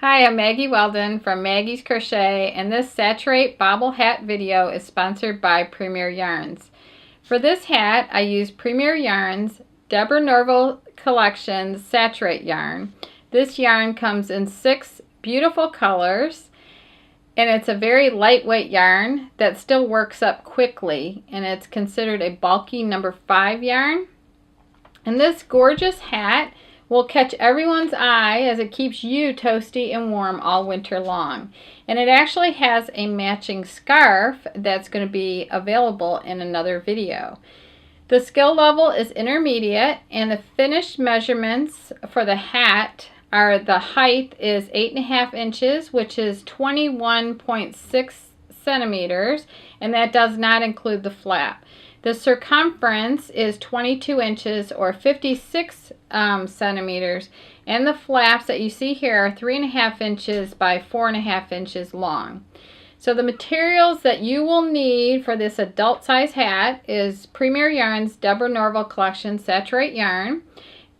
Hi, I'm Maggie Weldon from Maggie's Crochet, and this Saturate Bobble hat video is sponsored by Premier Yarns. For this hat, I use Premier Yarns Deborah Norville Collection Saturate yarn. This yarn comes in 6 beautiful colors, and it's a very lightweight yarn that still works up quickly, and it's considered a bulky number 5 yarn. And this gorgeous hat will catch everyone's eye as it keeps you toasty and warm all winter long. And it actually has a matching scarf that's going to be available in another video. The skill level is intermediate, and the finished measurements for the hat are: the height is 8.5 inches, which is 21.6 centimeters, and that does not include the flap. The circumference is 22 inches or 56 centimeters, and the flaps that you see here are 3.5 inches by 4.5 inches long. So the materials that you will need for this adult size hat is Premier Yarns Deborah Norville Collection Saturate yarn,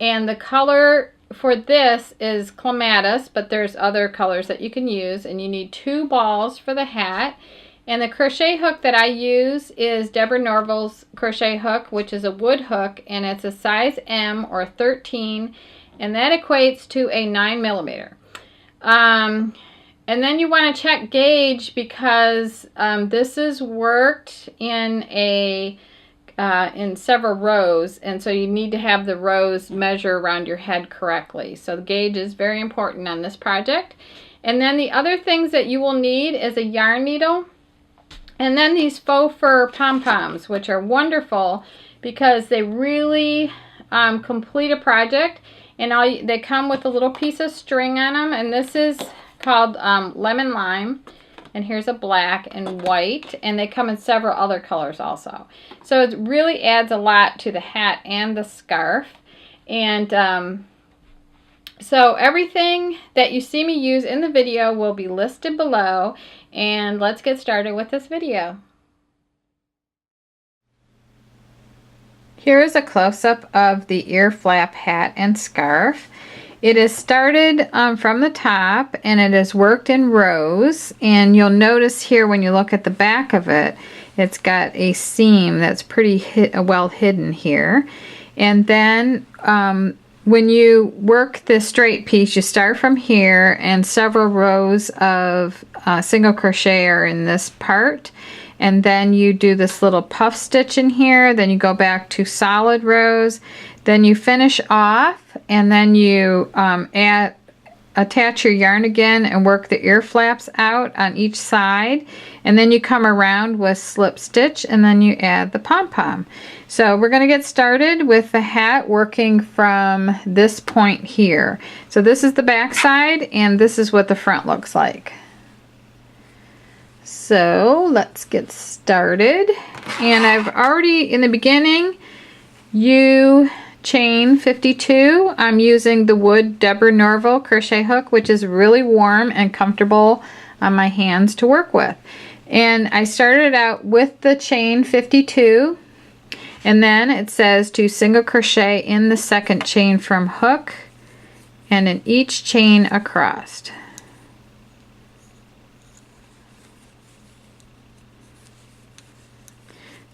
and the color for this is clematis, but there's other colors that you can use, and you need 2 balls for the hat. And the crochet hook that I use is Deborah Norville's crochet hook, which is a wood hook, and it's a size M or 13, and that equates to a 9 millimeter. And then you want to check gauge, because this is worked in several rows, and so you need to have the rows measure around your head correctly. So the gauge is very important on this project. And then the other things that you will need is a yarn needle, and then these faux fur pom-poms, which are wonderful because they really complete a project. And they come with a little piece of string on them, and this is called lemon lime, and here's a black and white, and they come in several other colors also. So it really adds a lot to the hat and the scarf. And so everything that you see me use in the video will be listed below, and let's get started with this video. Here is a close-up of the ear flap hat and scarf. It is started from the top, and it is worked in rows, and you'll notice here when you look at the back of it, it's got a seam that's pretty well hidden here. And then when you work this straight piece, you start from here, and several rows of single crochet are in this part, and then you do this little puff stitch in here, then you go back to solid rows, then you finish off, and then you attach your yarn again and work the ear flaps out on each side, and then you come around with slip stitch, and then you add the pom-pom. So we're going to get started with the hat working from this point here. So this is the back side, and this is what the front looks like. So let's get started. And I've already, in the beginning, you chain 52. I'm using the wood Deborah Norville crochet hook, which is really warm and comfortable on my hands to work with. And I started out with the chain 52, and then it says to single crochet in the second chain from hook and in each chain across.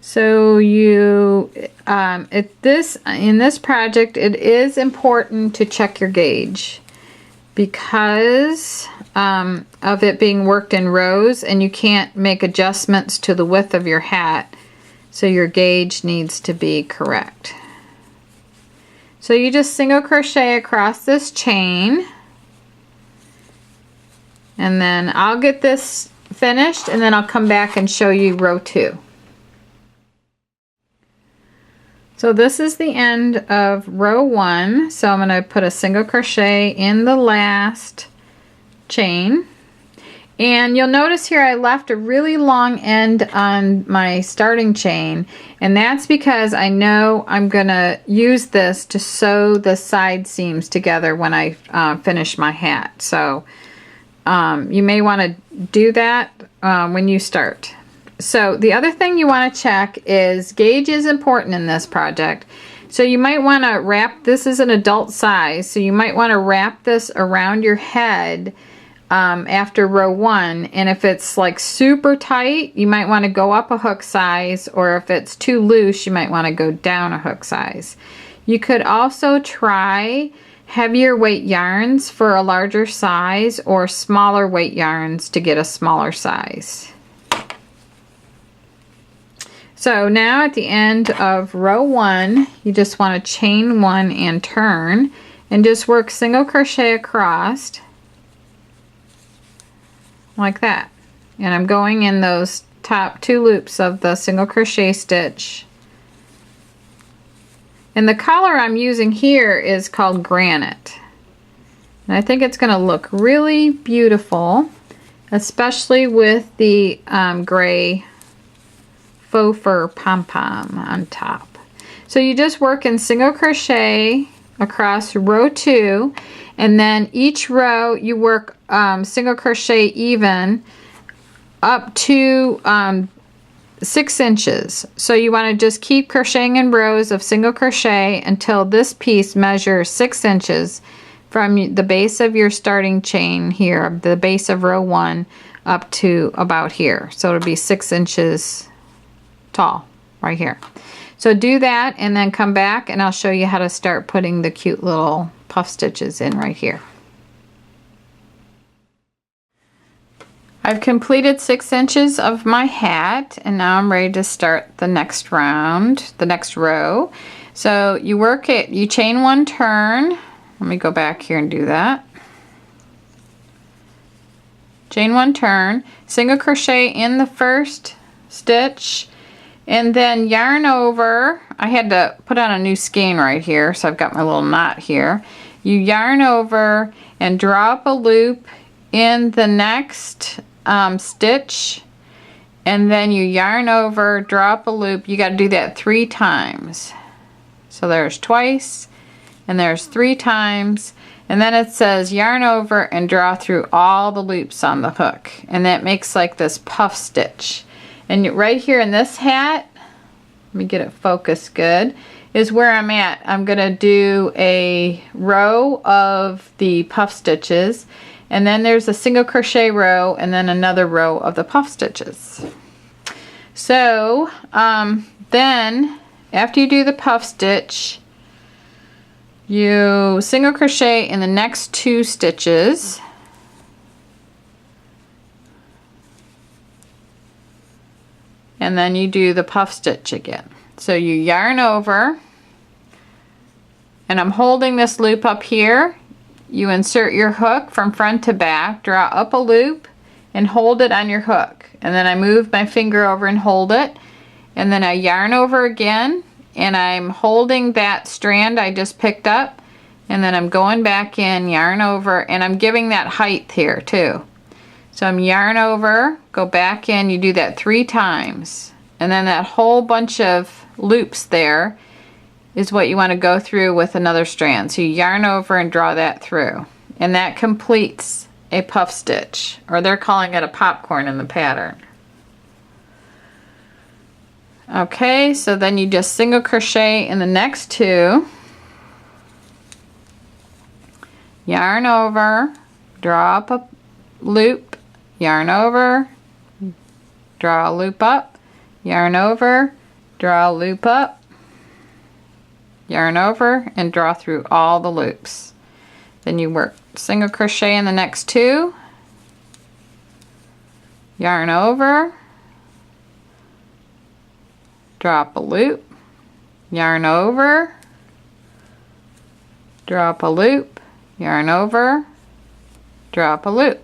So you, in this project, it is important to check your gauge because of it being worked in rows, and you can't make adjustments to the width of your hat, so your gauge needs to be correct. So you just single crochet across this chain, and then I'll get this finished, and then I'll come back and show you row 2. So this is the end of row 1, so I'm going to put a single crochet in the last chain, and you'll notice here I left a really long end on my starting chain, and that's because I know I'm going to use this to sew the side seams together when I finish my hat. So you may want to do that when you start. So the other thing you want to check is gauge is important in this project. So you might want to wrap, this is an adult size, so you might want to wrap this around your head after row 1, and if it's like super tight, you might want to go up a hook size, or if it's too loose, you might want to go down a hook size. You could also try heavier weight yarns for a larger size, or smaller weight yarns to get a smaller size. So now at the end of row 1, you just want to chain 1 and turn, and just work single crochet across like that. And I'm going in those top 2 loops of the single crochet stitch. And the color I'm using here is called Granite. And I think it's going to look really beautiful, especially with the gray faux fur pom-pom on top. So you just work in single crochet across row 2, and then each row you work single crochet even up to 6 inches. So you want to just keep crocheting in rows of single crochet until this piece measures 6 inches from the base of your starting chain here, the base of row 1, up to about here. So it'll be 6 inches tall right here. So do that and then come back and I'll show you how to start putting the cute little puff stitches in right here. I've completed 6 inches of my hat, and now I'm ready to start the next round, the next row. So you work it, you chain 1 turn. Let me go back here and do that. Chain 1 turn, single crochet in the first stitch, and then yarn over. I had to put on a new skein right here, so I've got my little knot here. You yarn over and draw up a loop in the next stitch, and then you yarn over, draw up a loop. You got to do that 3 times. So there's twice, and there's 3 times, and then it says yarn over and draw through all the loops on the hook, and that makes like this puff stitch. And right here in this hat, let me get it focused good, is where I'm at. I'm gonna do a row of the puff stitches, and then there's a single crochet row, and then another row of the puff stitches. So then after you do the puff stitch, you single crochet in the next 2 stitches, and then you do the puff stitch again. So you yarn over, and I'm holding this loop up here. You insert your hook from front to back, draw up a loop, and hold it on your hook. And then I move my finger over and hold it, and then I yarn over again, and I'm holding that strand I just picked up, and then I'm going back in, yarn over, and I'm giving that height here too. So I'm yarn over, go back in, you do that 3 times, and then that whole bunch of loops there is what you want to go through with another strand. So you yarn over and draw that through, and that completes a puff stitch, or they're calling it a popcorn in the pattern. Okay, so then you just single crochet in the next 2, yarn over, draw up a loop, yarn over, draw a loop up, yarn over, draw a loop up, yarn over, and draw through all the loops. Then you work single crochet in the next 2, yarn over, drop a loop, yarn over, drop a loop, yarn over, drop a loop,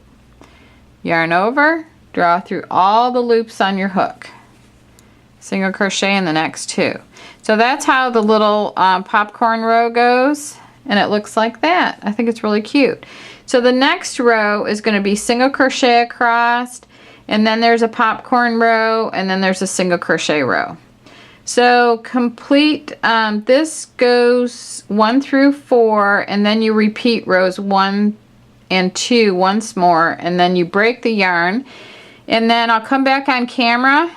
yarn over, draw through all the loops on your hook, single crochet in the next 2. So that's how the little popcorn row goes, and it looks like that. I think it's really cute. So the next row is going to be single crochet across, and then there's a popcorn row, and then there's a single crochet row. So complete, this goes 1 through 4, and then you repeat rows 1 and 2 once more, and then you break the yarn, and then I'll come back on camera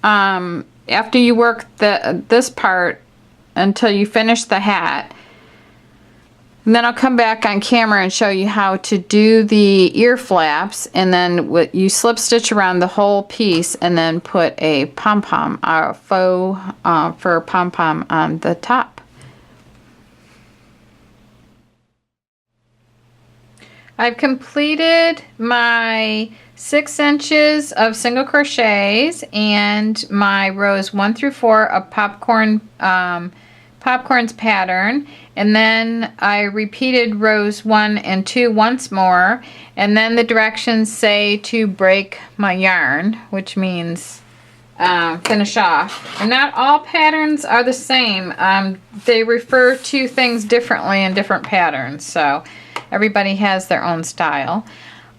after you work this part until you finish the hat, And then I'll come back on camera and show you how to do the ear flaps, and then you slip stitch around the whole piece and then put a pom-pom, or a faux fur pom-pom on the top. I've completed my 6 inches of single crochets and my rows 1 through 4 of popcorn's pattern, and then I repeated rows 1 and 2 once more, and then the directions say to break my yarn, which means finish off. And not all patterns are the same. They refer to things differently in different patterns, so everybody has their own style.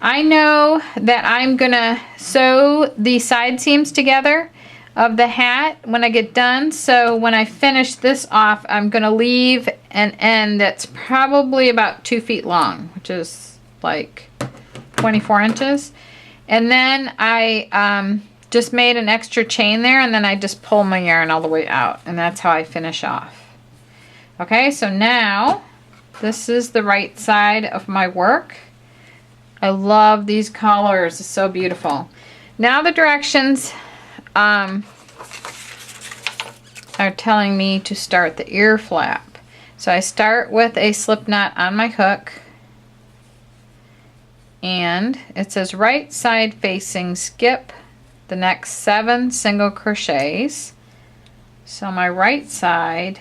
I know that I'm gonna sew the side seams together of the hat when I get done, so when I finish this off, I'm gonna leave an end that's probably about 2 feet long, which is like 24 inches. And then I just made an extra chain there, and then I just pull my yarn all the way out, and that's how I finish off. Okay, so now this is the right side of my work. I love these colors, it's so beautiful. Now the directions are telling me to start the ear flap. So I start with a slip knot on my hook, and it says right side facing, skip the next 7 single crochets. So my right side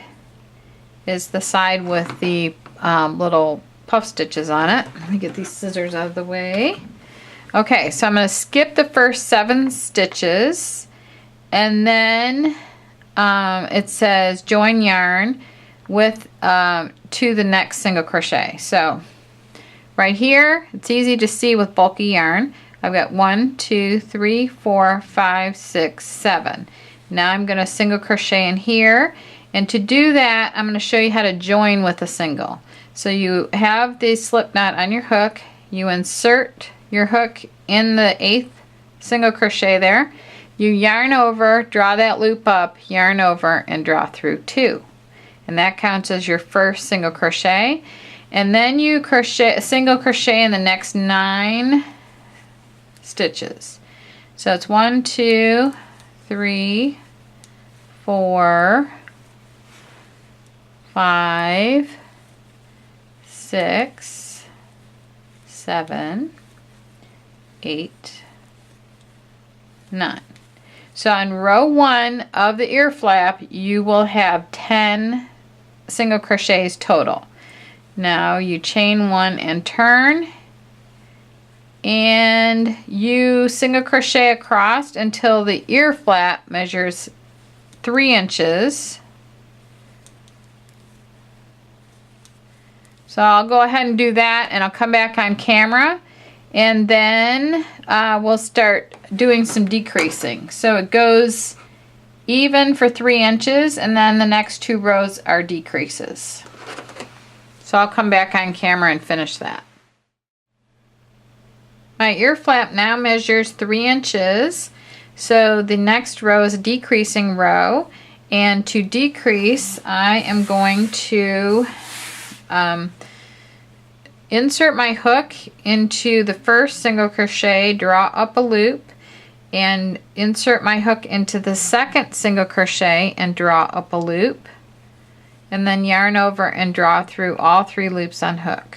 is the side with the little puff stitches on it. Let me get these scissors out of the way. Okay, so I'm going to skip the first 7 stitches, and then it says join yarn with to the next single crochet. So right here, it's easy to see with bulky yarn. I've got 1, 2, 3, 4, 5, 6, 7. Now I'm going to single crochet in here, and to do that I'm going to show you how to join with a single. So you have the slip knot on your hook, you insert your hook in the 8th single crochet there, you yarn over, draw that loop up, yarn over, and draw through 2. And that counts as your first single crochet. And then you single crochet in the next 9 stitches. So it's 1, 2, 3, 4, 5, 6, 7, 8, 9. So on row 1 of the ear flap, you will have 10 single crochets total. Now you chain 1 and turn, and you single crochet across until the ear flap measures 3 inches. So I'll go ahead and do that, and I'll come back on camera, and then we'll start doing some decreasing. So it goes even for 3 inches, and then the next 2 rows are decreases. So I'll come back on camera and finish that. My ear flap now measures 3 inches, so the next row is a decreasing row, and to decrease I am going to insert my hook into the first single crochet, draw up a loop, and insert my hook into the second single crochet and draw up a loop, and then yarn over and draw through all 3 loops on hook.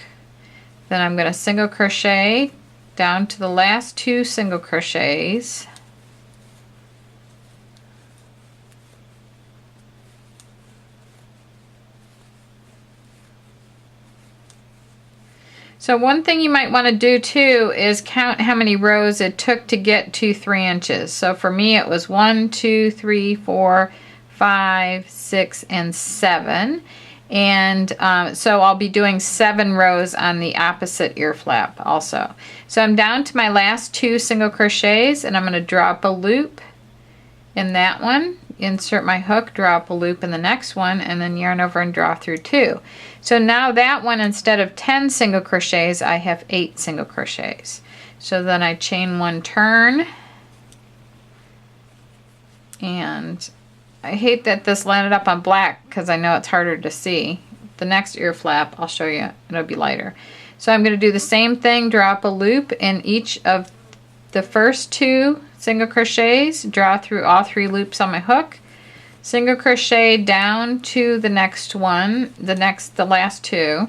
Then I'm going to single crochet down to the last 2 single crochets, so one thing you might want to do too is count how many rows it took to get to 3 inches. So for me it was 1, 2, 3, 4, 5, 6, and 7. And so I'll be doing 7 rows on the opposite ear flap also. So I'm down to my last 2 single crochets, and I'm going to drop a loop in that one, insert my hook, drop a loop in the next one, and then yarn over and draw through 2. So now that one, instead of 10 single crochets, I have 8 single crochets. So then I chain 1, turn, and I hate that this landed up on black because I know it's harder to see, the next ear flap, I'll show you, it'll be lighter. So I'm going to do the same thing, drop a loop in each of the first 2 single crochets, draw through all 3 loops on my hook, single crochet down to the next one, the last 2,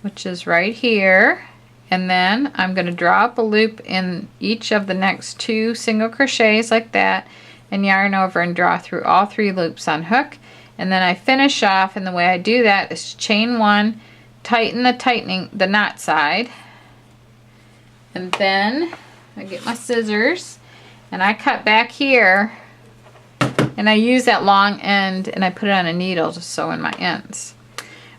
which is right here, and then I'm going to drop a loop in each of the next 2 single crochets like that, and yarn over and draw through all 3 loops on hook. And then I finish off, and the way I do that is chain 1, tighten the knot side, and then I get my scissors and I cut back here, and I use that long end and I put it on a needle to sew in my ends.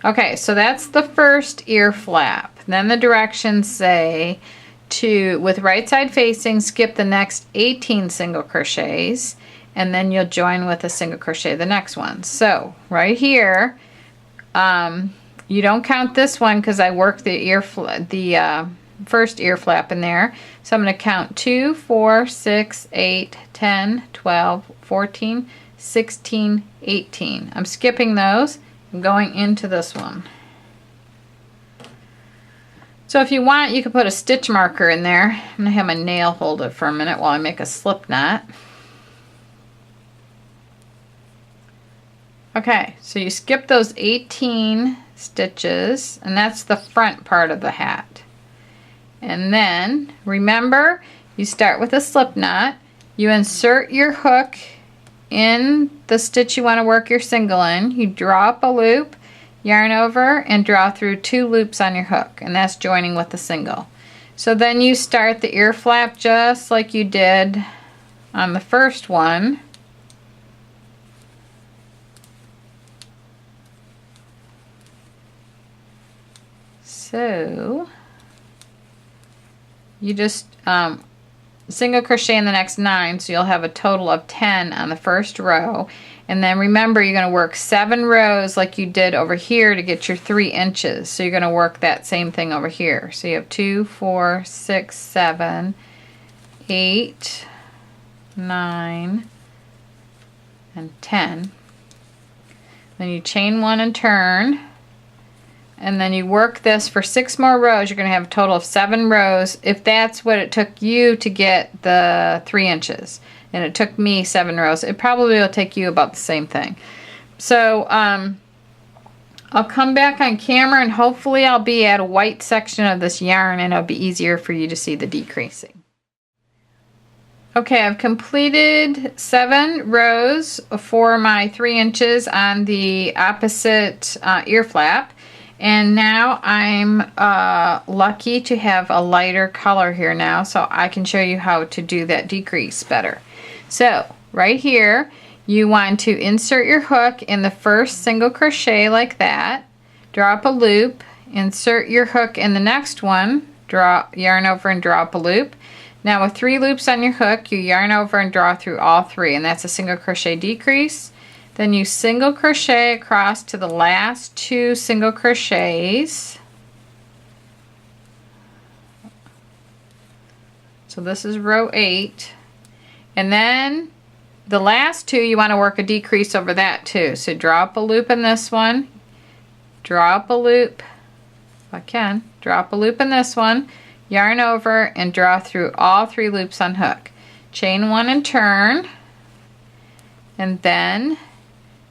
Okay, so that's the first ear flap. Then the directions say to, with right side facing, skip the next 18 single crochets, and then you'll join with a single crochet the next one. So right here, you don't count this one because I worked the first ear flap in there. So I'm going to count 2, 4, 6, 8, 10, 12, 14, 16, 18. I'm skipping those. I'm going into this one. So if you want, you could put a stitch marker in there. I'm going to have my nail hold it for a minute while I make a slip knot. Okay, so you skip those 18 stitches, and that's the front part of the hat. And then, remember, you start with a slip knot, you insert your hook in the stitch you want to work your single in, you draw up a loop, yarn over, and draw through 2 loops on your hook, and that's joining with the single. So then you start the ear flap just like you did on the first one. So you just single crochet in the next 9, so you'll have a total of 10 on the first row. And then remember, you're going to work 7 rows like you did over here to get your 3 inches. So you're going to work that same thing over here. So you have 2, 4, 6, 7, 8, 9, and 10. Then you chain 1 and turn. And then you work this for 6 more rows. You're going to have a total of 7 rows if that's what it took you to get the 3 inches. And it took me 7 rows. It probably will take you about the same thing. So I'll come back on camera, and hopefully I'll be at a white section of this yarn, and it'll be easier for you to see the decreasing. Okay, I've completed 7 rows for my 3 inches on the opposite ear flap. And now I'm lucky to have a lighter color here now, so I can show you how to do that decrease better. So right here, you want to insert your hook in the first single crochet like that, drop a loop, insert your hook in the next one, draw, yarn over and draw up a loop. Now with 3 loops on your hook, you yarn over and draw through all 3, and that's a single crochet decrease. Then you single crochet across to the last 2 single crochets. So this is row 8. And then the last 2, you want to work a decrease over that too. So draw up a loop in this one, draw up a loop, if I can, draw up a loop in this one, yarn over and draw through all 3 loops on hook. Chain 1 and turn, and then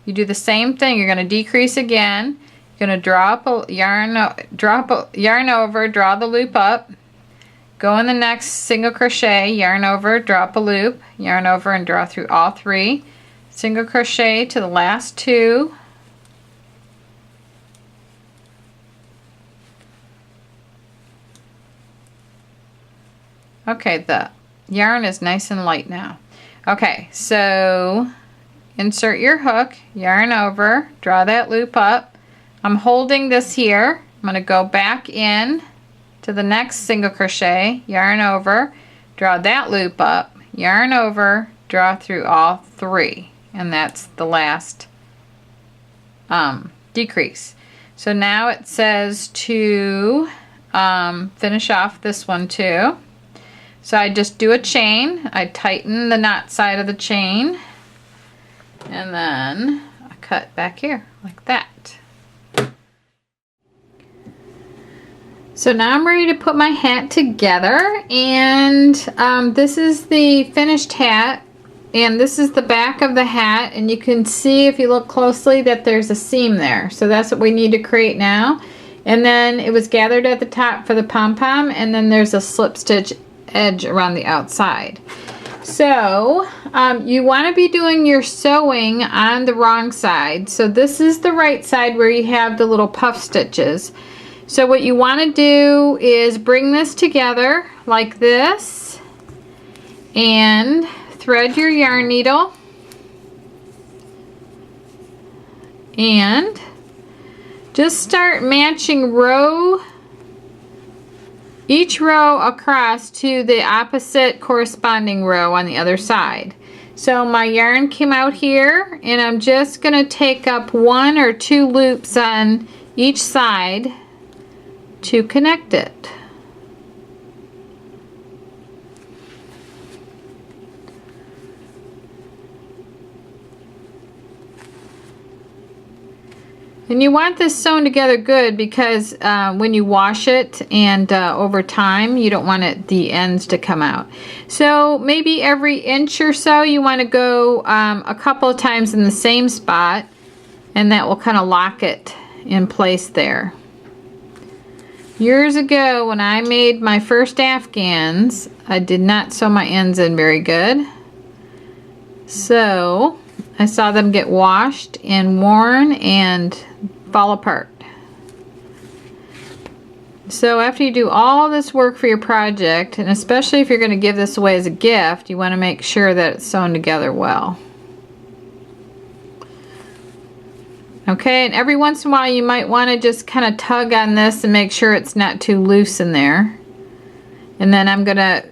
you do the same thing. You're going to decrease again. You're going to draw up a yarn over, draw the loop up, go in the next single crochet, yarn over, drop a loop, yarn over and draw through all 3, single crochet to the last 2, okay, the yarn is nice and light now. Okay, so insert your hook, yarn over, draw that loop up. I'm holding this here. I'm going to go back in to the next single crochet, yarn over, draw that loop up, yarn over, draw through all 3, and that's the last decrease. So now it says to finish off this one too. So I just do a chain, I tighten the knot side of the chain, and then I cut back here like that. So now I'm ready to put my hat together, and this is the finished hat, and this is the back of the hat, and you can see if you look closely that there's a seam there. So that's what we need to create now. And then it was gathered at the top for the pom-pom, and then there's a slip stitch edge around the outside. So you want to be doing your sewing on the wrong side. So this is the right side where you have the little puff stitches. So what you want to do is bring this together like this and thread your yarn needle and just start matching each row across to the opposite corresponding row on the other side. So my yarn came out here, and I'm just going to take up 1 or 2 loops on each side to connect it. And you want this sewn together good because when you wash it and over time, you don't want the ends to come out. So maybe every inch or so you want to go a couple of times in the same spot, and that will kind of lock it in place there. Years ago when I made my first Afghans, I did not sew my ends in very good. So I saw them get washed and worn and fall apart. So after you do all this work for your project, and especially if you're going to give this away as a gift, you want to make sure that it's sewn together well. Okay, and every once in a while you might want to just kind of tug on this and make sure it's not too loose in there. And then I'm going to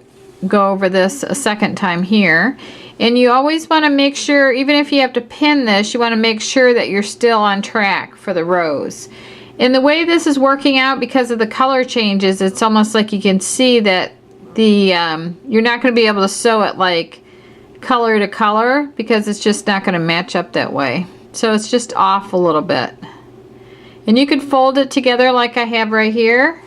go over this a second time here. And you always want to make sure, even if you have to pin this, you want to make sure that you're still on track for the rows. And the way this is working out, because of the color changes, it's almost like you can see that you're not going to be able to sew it like color to color, because it's just not going to match up that way. So it's just off a little bit. And you could fold it together like I have right here.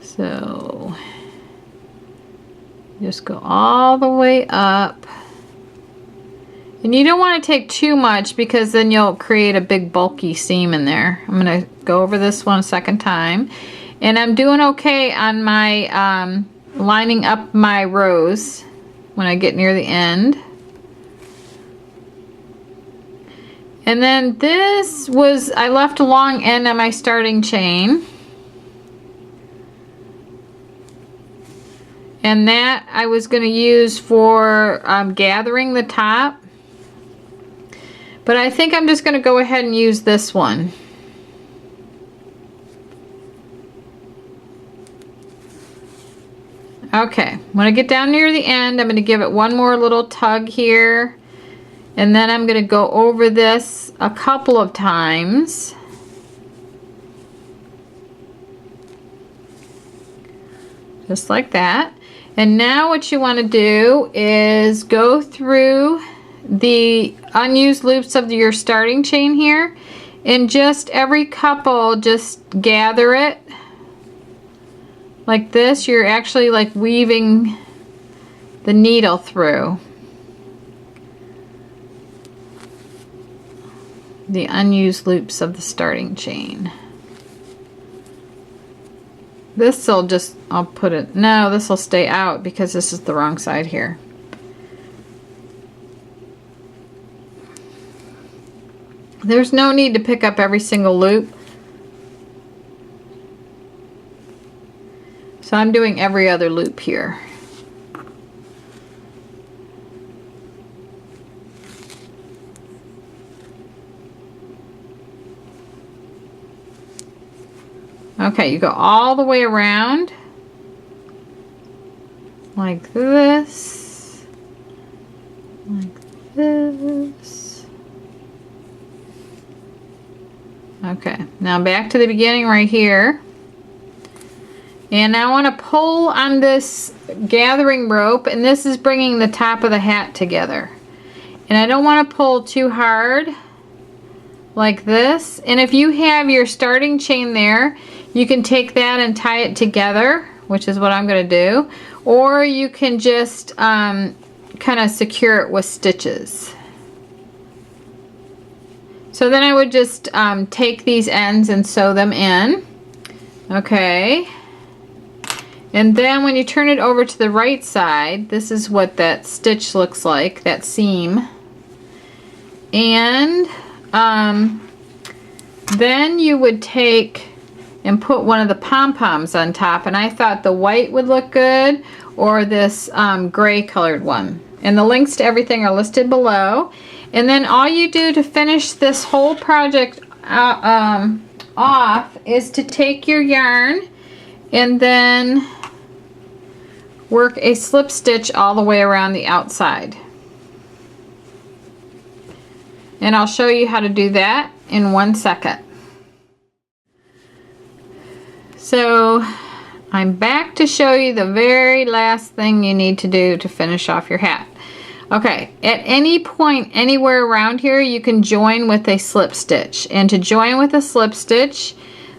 So just go all the way up. And you don't want to take too much, because then you'll create a big bulky seam in there. I'm going to go over this one a second time. And I'm doing okay on my lining up my rows when I get near the end. And then this was, I left a long end on my starting chain. And that I was going to use for gathering the top. But I think I'm just going to go ahead and use this one. Okay, when I get down near the end, I'm going to give it one more little tug here. And then I'm going to go over this a couple of times. Just like that. And now what you want to do is go through the unused loops of your starting chain here, and just every couple, just gather it like this. You're actually like weaving the needle through the unused loops of the starting chain. This will just, I'll put it, no, this will stay out because this is the wrong side here. There's no need to pick up every single loop. So I'm doing every other loop here. Okay, you go all the way around like this, like this. Okay, now back to the beginning right here. And I want to pull on this gathering rope, and this is bringing the top of the hat together. And I don't want to pull too hard, like this. And if you have your starting chain there, you can take that and tie it together, which is what I'm going to do. Or you can just kind of secure it with stitches. So then I would just take these ends and sew them in. Okay. And then when you turn it over to the right side, this is what that stitch looks like, that seam. And then you would take and put one of the pom-poms on top, and I thought the white would look good, or this gray colored one. And the links to everything are listed below. And then all you do to finish this whole project off is to take your yarn and then work a slip stitch all the way around the outside. And I'll show you how to do that in 1 second. So I'm back to show you the very last thing you need to do to finish off your hat. Okay, at any point anywhere around here you can join with a slip stitch. And to join with a slip stitch,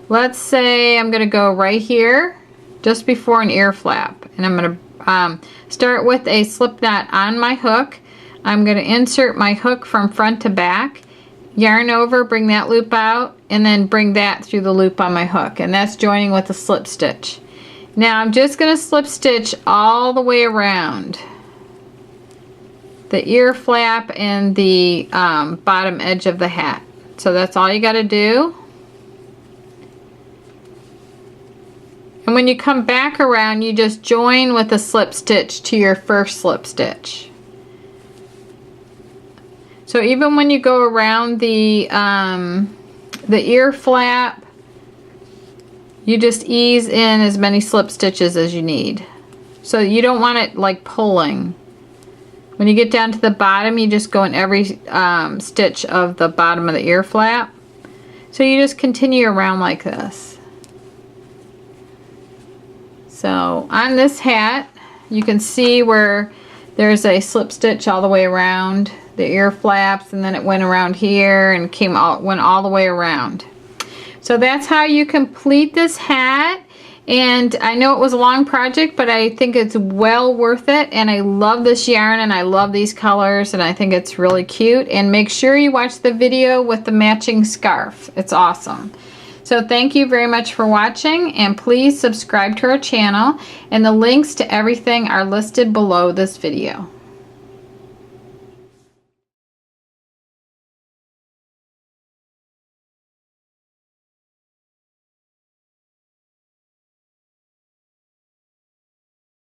let's say I'm going to go right here just before an ear flap, and I'm going to start with a slip knot on my hook. I'm going to insert my hook from front to back, yarn over, bring that loop out, and then bring that through the loop on my hook, and that's joining with a slip stitch. Now I'm just going to slip stitch all the way around the ear flap and the bottom edge of the hat. So that's all you got to do. And when you come back around, you just join with a slip stitch to your first slip stitch. So even when you go around the ear flap, you just ease in as many slip stitches as you need. So you don't want it like pulling. When you get down to the bottom, you just go in every stitch of the bottom of the ear flap. So you just continue around like this. So on this hat, you can see where there's a slip stitch all the way around the ear flaps, and then it went around here and went all the way around. So that's how you complete this hat. And I know it was a long project, but I think it's well worth it, and I love this yarn and I love these colors, and I think it's really cute. And make sure you watch the video with the matching scarf. It's awesome. So thank you very much for watching, and please subscribe to our channel, and the links to everything are listed below this video.